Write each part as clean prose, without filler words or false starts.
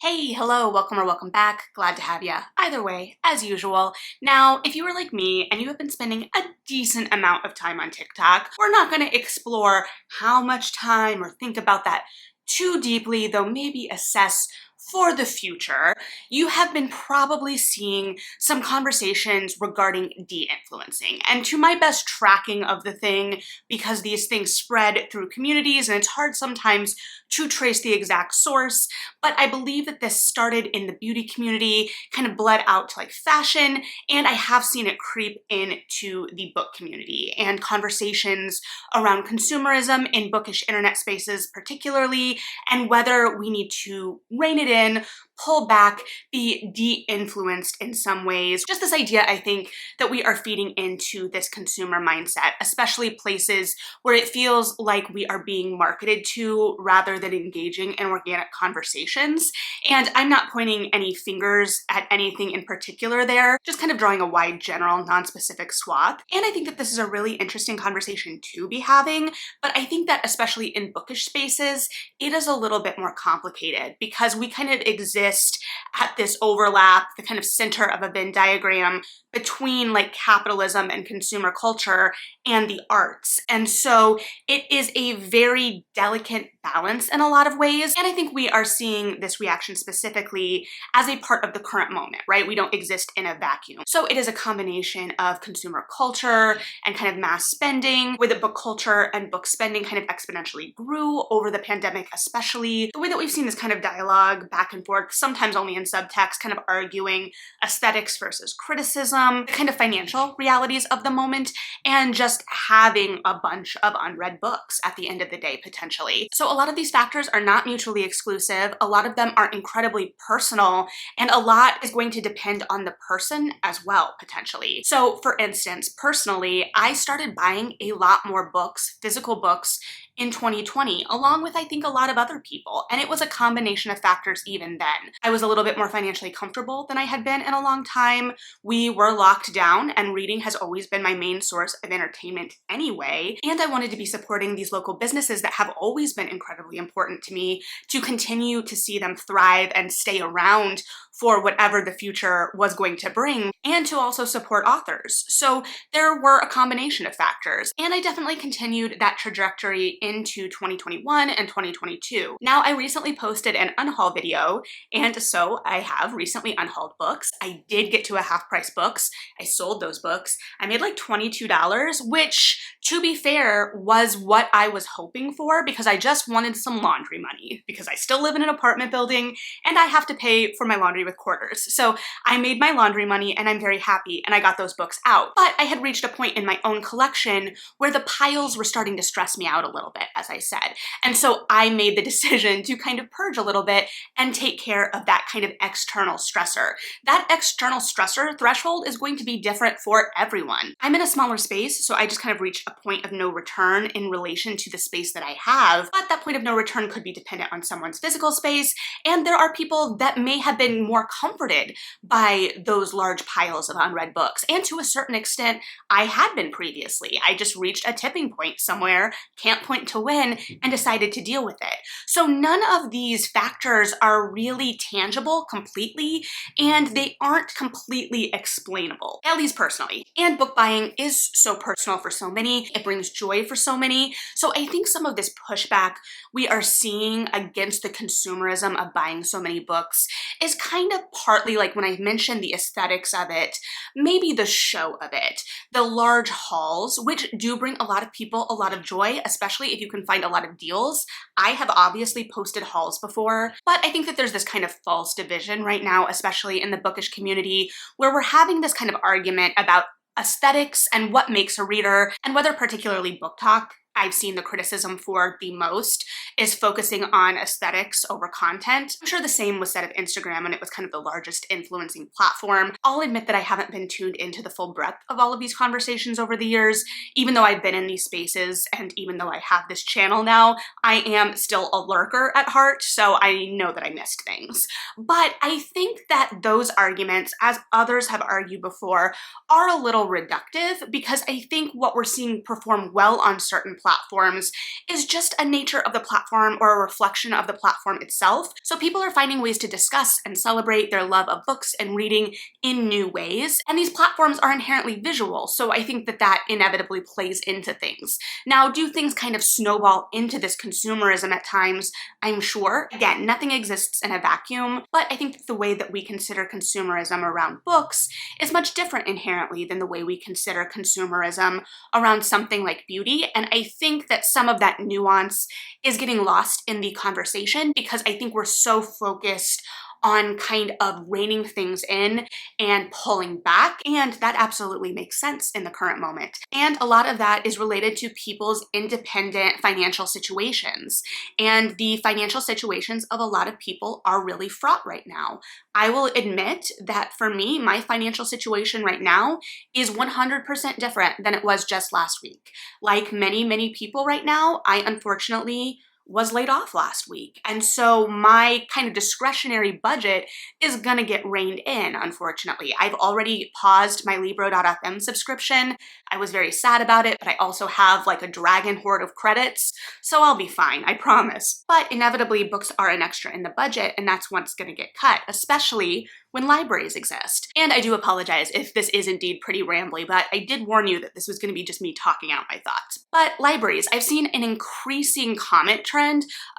Hey, hello, welcome or welcome back. Glad to have you. Either way, as usual. Now, if you were like me and you have been spending a decent amount of time on TikTok, we're not going to explore how much time or think about that too deeply, though maybe assess for the future. You have been probably seeing some conversations regarding de-influencing. And to my best tracking of the thing, because these things spread through communities and it's hard sometimes to trace the exact source, but I believe that this started in the beauty community, kind of bled out to like fashion, and I have seen it creep into the book community and conversations around consumerism in bookish internet spaces particularly, and whether we need to rein it in, pull back, be de-influenced in some ways. Just this idea, I think, that we are feeding into this consumer mindset, especially places where it feels like we are being marketed to rather than engaging in organic conversations. And I'm not pointing any fingers at anything in particular there, just kind of drawing a wide, general, non-specific swath. And I think that this is a really interesting conversation to be having, but I think that especially in bookish spaces, it is a little bit more complicated because we kind of exist at this overlap, the kind of center of a Venn diagram between like capitalism and consumer culture and the arts. And so it is a very delicate balance in a lot of ways. And I think we are seeing this reaction specifically as a part of the current moment, right? We don't exist in a vacuum. So it is a combination of consumer culture and kind of mass spending, where the book culture and book spending kind of exponentially grew over the pandemic, especially the way that we've seen this kind of dialogue back and forth, sometimes only in subtext, kind of arguing aesthetics versus criticism, the kind of financial realities of the moment, and just having a bunch of unread books at the end of the day, potentially. So a lot of these factors are not mutually exclusive. A lot of them are incredibly personal, and a lot is going to depend on the person as well, potentially. So for instance, personally, I started buying a lot more books, physical books, in 2020, along with I think a lot of other people. And it was a combination of factors even then. I was a little bit more financially comfortable than I had been in a long time. We were locked down and reading has always been my main source of entertainment anyway. And I wanted to be supporting these local businesses that have always been incredibly important to me, to continue to see them thrive and stay around for whatever the future was going to bring, and to also support authors. So there were a combination of factors, and I definitely continued that trajectory into 2021 and 2022. Now, I recently posted an unhaul video, and so I have recently unhauled books. I did get to a half price books. I sold those books. I made like $22, which, to be fair, was what I was hoping for because I just wanted some laundry money because I still live in an apartment building and I have to pay for my laundry with quarters. So I made my laundry money and I'm very happy and I got those books out. But I had reached a point in my own collection where the piles were starting to stress me out a little bit, as I said. And so I made the decision to kind of purge a little bit and take care of that kind of external stressor. That external stressor threshold is going to be different for everyone. I'm in a smaller space, so I just kind of reached a point of no return in relation to the space that I have. But that point of no return could be dependent on someone's physical space, and there are people that may have been more comforted by those large piles of unread books. And to a certain extent, I had been previously. I just reached a tipping point somewhere, can't point to when, and decided to deal with it. So none of these factors are really tangible completely, and they aren't completely explainable, at least personally. And book buying is so personal for so many. It brings joy for so many. So I think some of this pushback we are seeing against the consumerism of buying so many books is kind of partly like when I mentioned the aesthetics of it, maybe the show of it, the large hauls, which do bring a lot of people a lot of joy, especially if you can find a lot of deals. I have obviously posted hauls before, but I think that there's this kind of false division right now, especially in the bookish community, where we're having this kind of argument about aesthetics and what makes a reader, and whether particularly Booktok, I've seen the criticism for the most, is focusing on aesthetics over content. I'm sure the same was said of Instagram when it was kind of the largest influencing platform. I'll admit that I haven't been tuned into the full breadth of all of these conversations over the years. Even though I've been in these spaces and even though I have this channel now, I am still a lurker at heart, so I know that I missed things. But I think that those arguments, as others have argued before, are a little reductive because I think what we're seeing perform well on certain platforms platforms is just a nature of the platform or a reflection of the platform itself. So people are finding ways to discuss and celebrate their love of books and reading in new ways. And these platforms are inherently visual, so I think that that inevitably plays into things. Now, do things kind of snowball into this consumerism at times? I'm sure. Again, nothing exists in a vacuum, but I think that the way that we consider consumerism around books is much different inherently than the way we consider consumerism around something like beauty. And I think that some of that nuance is getting lost in the conversation because I think we're so focused on kind of reining things in and pulling back, and that absolutely makes sense in the current moment. And a lot of that is related to people's independent financial situations, and the financial situations of a lot of people are really fraught right now. I will admit that for me, my financial situation right now is 100% different than it was just last week. Like many people right now, I unfortunately was laid off last week. And so my kind of discretionary budget is gonna get reined in, unfortunately. I've already paused my Libro.fm subscription. I was very sad about it, but I also have like a dragon hoard of credits, so I'll be fine, I promise. But inevitably, books are an extra in the budget, and that's what's gonna get cut, especially when libraries exist. And I do apologize if this is indeed pretty rambly, but I did warn you that this was gonna be just me talking out my thoughts. But libraries, I've seen an increasing comment trend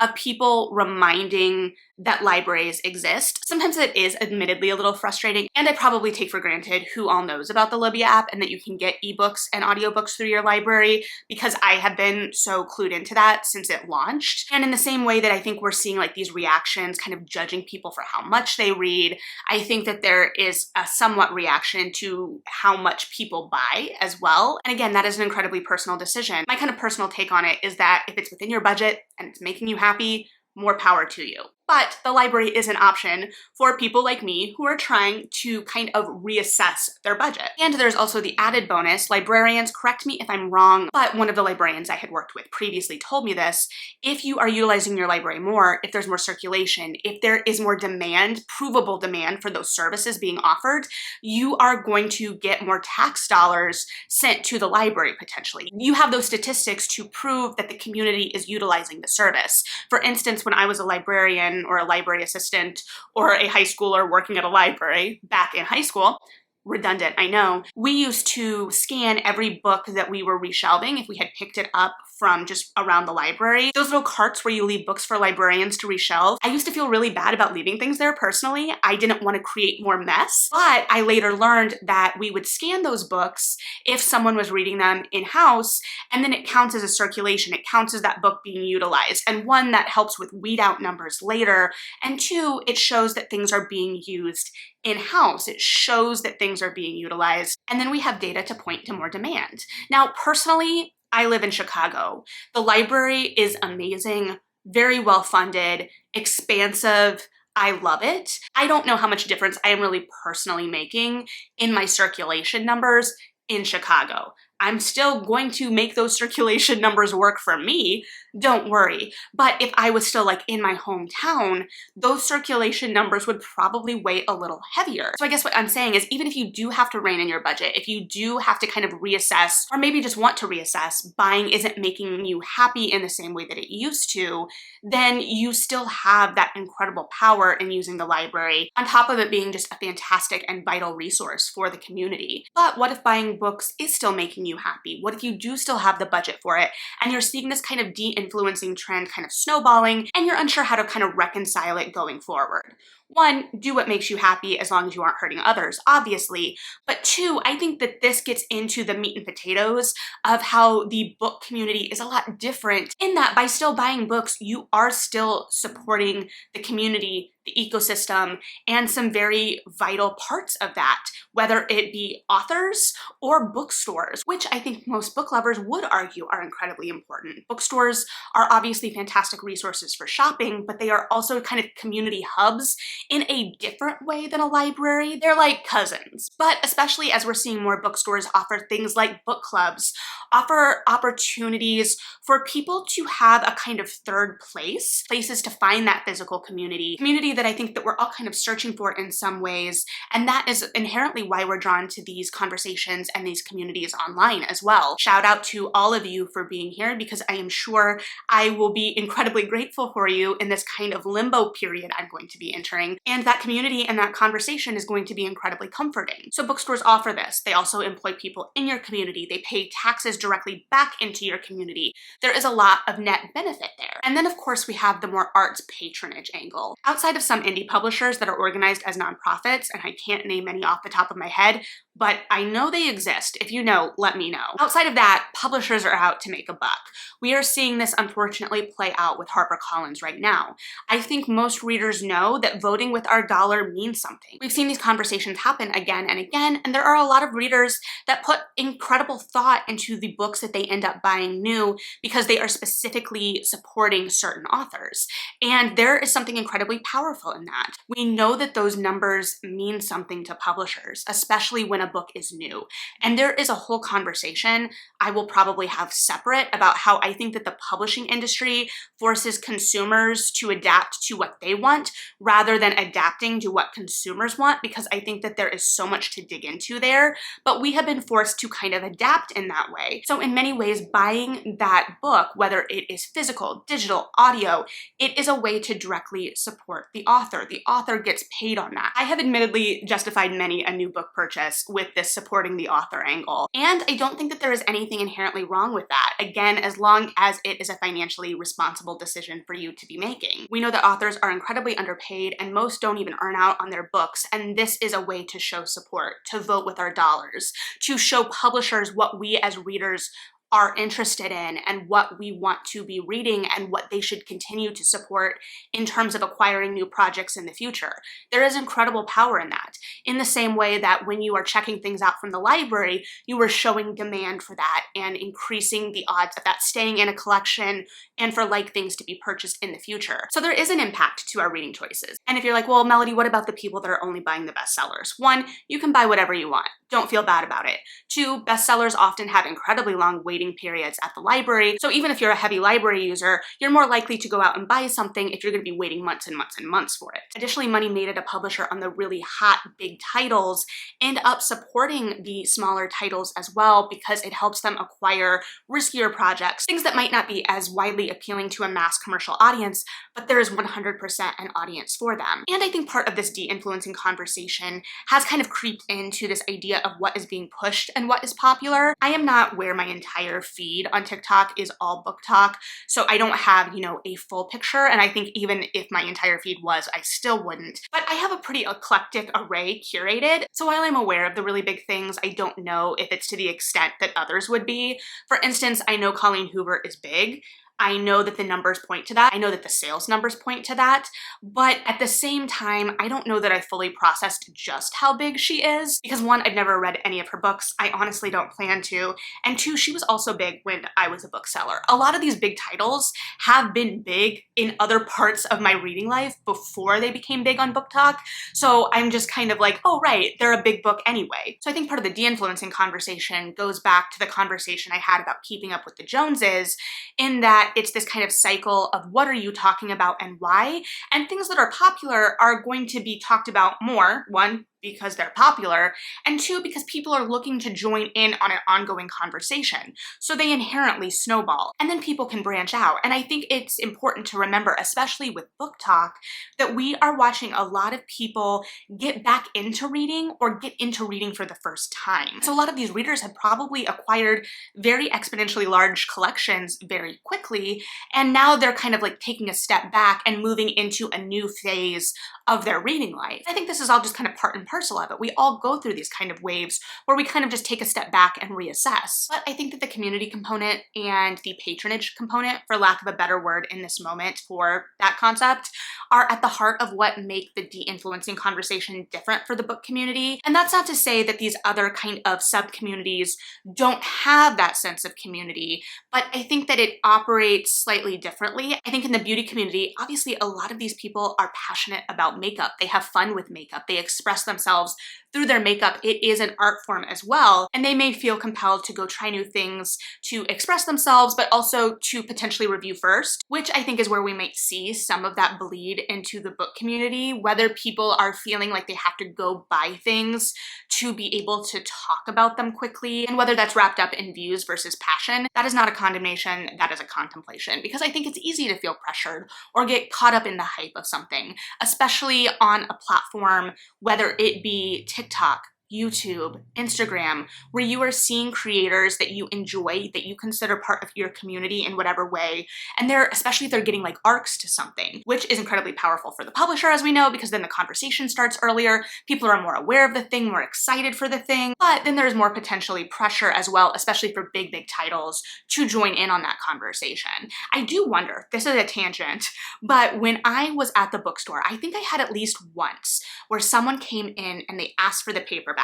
of people reminding that libraries exist. Sometimes it is admittedly a little frustrating, and I probably take for granted who all knows about the Libby app and that you can get ebooks and audiobooks through your library, because I have been so clued into that since it launched. And in the same way that I think we're seeing like these reactions kind of judging people for how much they read, I think that there is a somewhat reaction to how much people buy as well. And again, that is an incredibly personal decision. My kind of personal take on it is that if it's within your budget and it's making you happy, more power to you. But the library is an option for people like me who are trying to kind of reassess their budget. And there's also the added bonus. Librarians, correct me if I'm wrong, but one of the librarians I had worked with previously told me this. If you are utilizing your library more, if there's more circulation, if there is more demand, provable demand for those services being offered, you are going to get more tax dollars sent to the library potentially. You have those statistics to prove that the community is utilizing the service. For instance, when I was a librarian or a library assistant or a high schooler working at a library back in high school, redundant, I know, we used to scan every book that we were reshelving if we had picked it up from just around the library. Those little carts where you leave books for librarians to reshelve. I used to feel really bad about leaving things there personally. I didn't want to create more mess, but I later learned that we would scan those books if someone was reading them in-house, and then it counts as a circulation. It counts as that book being utilized, and one, that helps with weed out numbers later, and two, it shows that things are being used in-house. It shows that things are being utilized, and then we have data to point to more demand. Now, personally, I live in Chicago. The library is amazing, very well funded, expansive. I love it. I don't know how much difference I am really personally making in my circulation numbers in Chicago. I'm still going to make those circulation numbers work for me, don't worry. But if I was still like in my hometown, those circulation numbers would probably weigh a little heavier. So I guess what I'm saying is, even if you do have to rein in your budget, if you do have to kind of reassess, or maybe just want to reassess, buying isn't making you happy in the same way that it used to, then you still have that incredible power in using the library, on top of it being just a fantastic and vital resource for the community. But what if buying books is still making you happy? What if you do still have the budget for it, and you're seeing this kind of de-influencing trend kind of snowballing, and you're unsure how to kind of reconcile it going forward? One, do what makes you happy as long as you aren't hurting others, obviously. But two, I think that this gets into the meat and potatoes of how the book community is a lot different, in that by still buying books, you are still supporting the community, the ecosystem, and some very vital parts of that, whether it be authors or bookstores, which I think most book lovers would argue are incredibly important. Bookstores are obviously fantastic resources for shopping, but they are also kind of community hubs in a different way than a library. They're like cousins. But especially as we're seeing more bookstores offer things like book clubs, offer opportunities for people to have a kind of third place, places to find that physical community that I think that we're all kind of searching for in some ways. And that is inherently why we're drawn to these conversations and these communities online as well. Shout out to all of you for being here, because I am sure I will be incredibly grateful for you in this kind of limbo period I'm going to be entering. And that community and that conversation is going to be incredibly comforting. So bookstores offer this. They also employ people in your community. They pay taxes directly back into your community. There is a lot of net benefit there. And then of course we have the more arts patronage angle. Outside of some indie publishers that are organized as nonprofits, and I can't name any off the top of my head, but I know they exist. If you know, let me know. Outside of that, publishers are out to make a buck. We are seeing this unfortunately play out with HarperCollins right now. I think most readers know that voting with our dollar means something. We've seen these conversations happen again and again, and there are a lot of readers that put incredible thought into the books that they end up buying new because they are specifically supporting certain authors. And there is something incredibly powerful in that. We know that those numbers mean something to publishers, especially when a book is new. And there is a whole conversation I will probably have separate about how I think that the publishing industry forces consumers to adapt to what they want rather than adapting to what consumers want, because I think that there is so much to dig into there, but we have been forced to kind of adapt in that way. So in many ways, buying that book, whether it is physical, digital, audio, it is a way to directly support the author. The author gets paid on that. I have admittedly justified many a new book purchase with this supporting the author angle. And I don't think that there is anything inherently wrong with that. Again, as long as it is a financially responsible decision for you to be making. We know that authors are incredibly underpaid and most don't even earn out on their books. And this is a way to show support, to vote with our dollars, to show publishers what we as readers are interested in and what we want to be reading and what they should continue to support in terms of acquiring new projects in the future. There is incredible power in that. In the same way that when you are checking things out from the library, you are showing demand for that and increasing the odds of that staying in a collection and for like things to be purchased in the future. So there is an impact to our reading choices. And if you're like, well, Melody, what about the people that are only buying the bestsellers? One, you can buy whatever you want. Don't feel bad about it. Two, bestsellers often have incredibly long waiting periods at the library. So even if you're a heavy library user, you're more likely to go out and buy something if you're going to be waiting months and months and months for it. Additionally, money made at a publisher on the really hot, big titles end up supporting the smaller titles as well because it helps them acquire riskier projects, things that might not be as widely appealing to a mass commercial audience, but there is 100% an audience for them. And I think part of this de-influencing conversation has kind of creeped into this idea of what is being pushed and what is popular. I am not where my entire feed on TikTok is all book talk, so I don't have, a full picture, and I think even if my entire feed was, I still wouldn't. But I have a pretty eclectic array curated, so while I'm aware of the really big things, I don't know if it's to the extent that others would be. For instance, I know Colleen Hoover is big. I know that the numbers point to that. I know that the sales numbers point to that. But at the same time, I don't know that I fully processed just how big she is. Because one, I've never read any of her books. I honestly don't plan to. And two, she was also big when I was a bookseller. A lot of these big titles have been big in other parts of my reading life before they became big on Booktok. So I'm just kind of like, oh right, they're a big book anyway. So I think part of the de-influencing conversation goes back to the conversation I had about keeping up with the Joneses, in that it's this kind of cycle of what are you talking about and why, and things that are popular are going to be talked about more, one, because they're popular, and two, because people are looking to join in on an ongoing conversation. So they inherently snowball, and then people can branch out. And I think it's important to remember, especially with Booktok, that we are watching a lot of people get back into reading or get into reading for the first time. So a lot of these readers have probably acquired very exponentially large collections very quickly, and now they're kind of like taking a step back and moving into a new phase of their reading life. I think this is all just kind of part and parcel of it. We all go through these kind of waves where we kind of just take a step back and reassess. But I think that the community component and the patronage component, for lack of a better word in this moment for that concept, are at the heart of what make the de-influencing conversation different for the book community. And that's not to say that these other kind of sub-communities don't have that sense of community, but I think that it operates slightly differently. I think in the beauty community, obviously a lot of these people are passionate about makeup. They have fun with makeup. They express themselves through their makeup. It is an art form as well, and they may feel compelled to go try new things to express themselves, but also to potentially review first, which I think is where we might see some of that bleed into the book community, whether people are feeling like they have to go buy things to be able to talk about them quickly, and whether that's wrapped up in views versus passion. That is not a condemnation, that is a contemplation, because I think it's easy to feel pressured or get caught up in the hype of something, especially on a platform, whether it be TikTok, YouTube, Instagram, where you are seeing creators that you enjoy, that you consider part of your community in whatever way, and especially if they're getting like arcs to something, which is incredibly powerful for the publisher, as we know, because then the conversation starts earlier, people are more aware of the thing, more excited for the thing, but then there's more potentially pressure as well, especially for big titles, to join in on that conversation. I do wonder, this is a tangent, but when I was at the bookstore, I think I had at least once where someone came in and they asked for the paperback.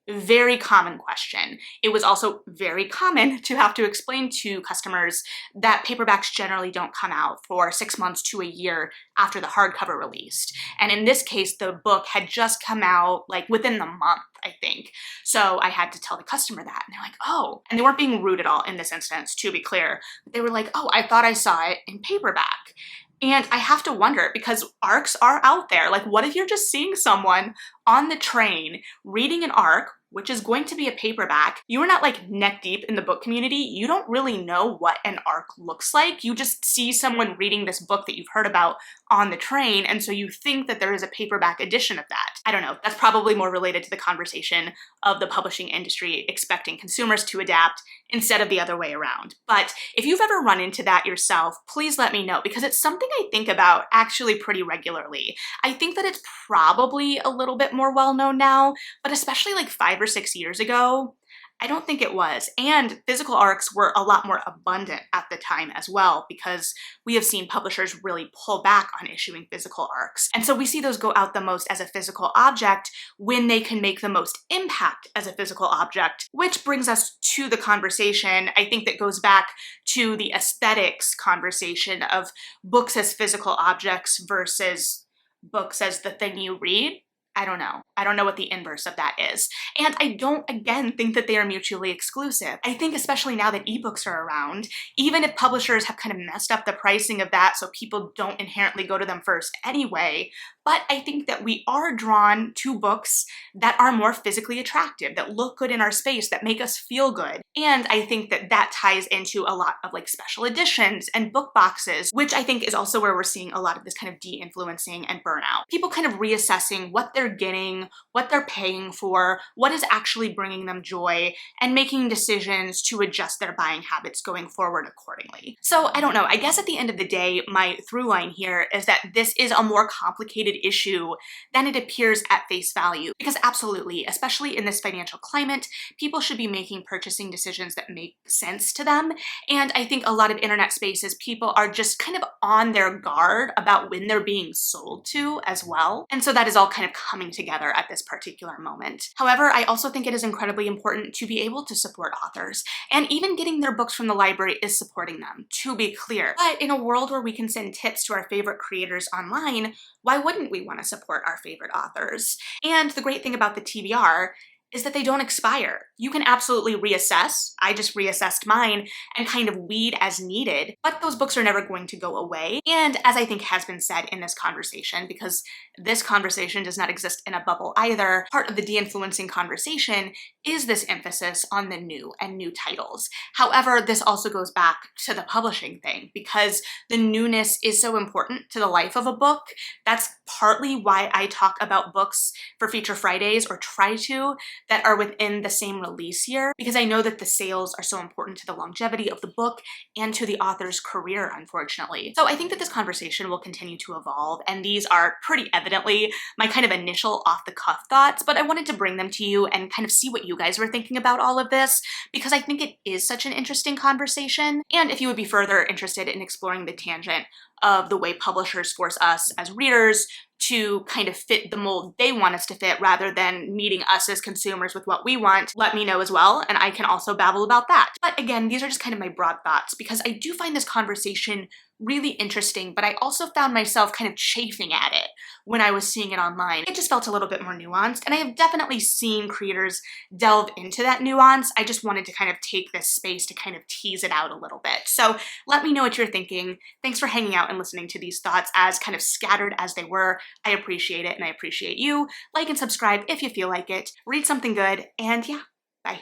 Very common question. It was also very common to have to explain to customers that paperbacks generally don't come out for 6 months to a year after the hardcover released. And in this case, the book had just come out like within the month, I think. So I had to tell the customer that, and they're like, oh, and they weren't being rude at all in this instance, to be clear. But they were like, oh, I thought I saw it in paperback. And I have to wonder, because arcs are out there. Like, what if you're just seeing someone on the train reading an arc, which is going to be a paperback? You are not like neck deep in the book community. You don't really know what an arc looks like. You just see someone reading this book that you've heard about on the train, and so you think that there is a paperback edition of that. I don't know. That's probably more related to the conversation of the publishing industry expecting consumers to adapt instead of the other way around. But if you've ever run into that yourself, please let me know, because it's something I think about actually pretty regularly. I think that it's probably a little bit more well-known now, but especially like 5 or 6 years ago, I don't think it was. And physical arcs were a lot more abundant at the time as well, because we have seen publishers really pull back on issuing physical arcs. And so we see those go out the most as a physical object when they can make the most impact as a physical object, which brings us to the conversation, I think, that goes back to the aesthetics conversation of books as physical objects versus books as the thing you read. I don't know. I don't know what the inverse of that is. And I don't, again, think that they are mutually exclusive. I think especially now that ebooks are around, even if publishers have kind of messed up the pricing of that so people don't inherently go to them first anyway, but I think that we are drawn to books that are more physically attractive, that look good in our space, that make us feel good. And I think that that ties into a lot of like special editions and book boxes, which I think is also where we're seeing a lot of this kind of de-influencing and burnout. People kind of reassessing what they're getting, what they're paying for, what is actually bringing them joy, and making decisions to adjust their buying habits going forward accordingly. So I don't know, I guess at the end of the day, my through line here is that this is a more complicated issue than it appears at face value, because absolutely, especially in this financial climate, people should be making purchasing decisions that make sense to them. And I think a lot of internet spaces, people are just kind of on their guard about when they're being sold to as well. And so that is all kind of coming together at this particular moment. However, I also think it is incredibly important to be able to support authors, and even getting their books from the library is supporting them, to be clear. But in a world where we can send tips to our favorite creators online, why wouldn't we want to support our favorite authors? And the great thing about the TBR is that they don't expire. You can absolutely reassess. I just reassessed mine and kind of weed as needed, but those books are never going to go away. And as I think has been said in this conversation, because this conversation does not exist in a bubble either, part of the de-influencing conversation is this emphasis on the new and new titles. However, this also goes back to the publishing thing, because the newness is so important to the life of a book. That's partly why I talk about books for Feature Fridays, or try to, that are within the same release year, because I know that the sales are so important to the longevity of the book and to the author's career, unfortunately. So I think that this conversation will continue to evolve, and these are pretty evidently my kind of initial off-the-cuff thoughts, but I wanted to bring them to you and kind of see what you guys were thinking about all of this, because I think it is such an interesting conversation. And if you would be further interested in exploring the tangent of the way publishers force us as readers to kind of fit the mold they want us to fit rather than meeting us as consumers with what we want, let me know as well, and I can also babble about that. But again, these are just kind of my broad thoughts, because I do find this conversation really interesting, but I also found myself kind of chafing at it when I was seeing it online. It just felt a little bit more nuanced, and I have definitely seen creators delve into that nuance. I just wanted to kind of take this space to kind of tease it out a little bit. So let me know what you're thinking. Thanks for hanging out and listening to these thoughts, as kind of scattered as they were. I appreciate it, and I appreciate you. Like and subscribe if you feel like it. Read something good, and yeah, bye.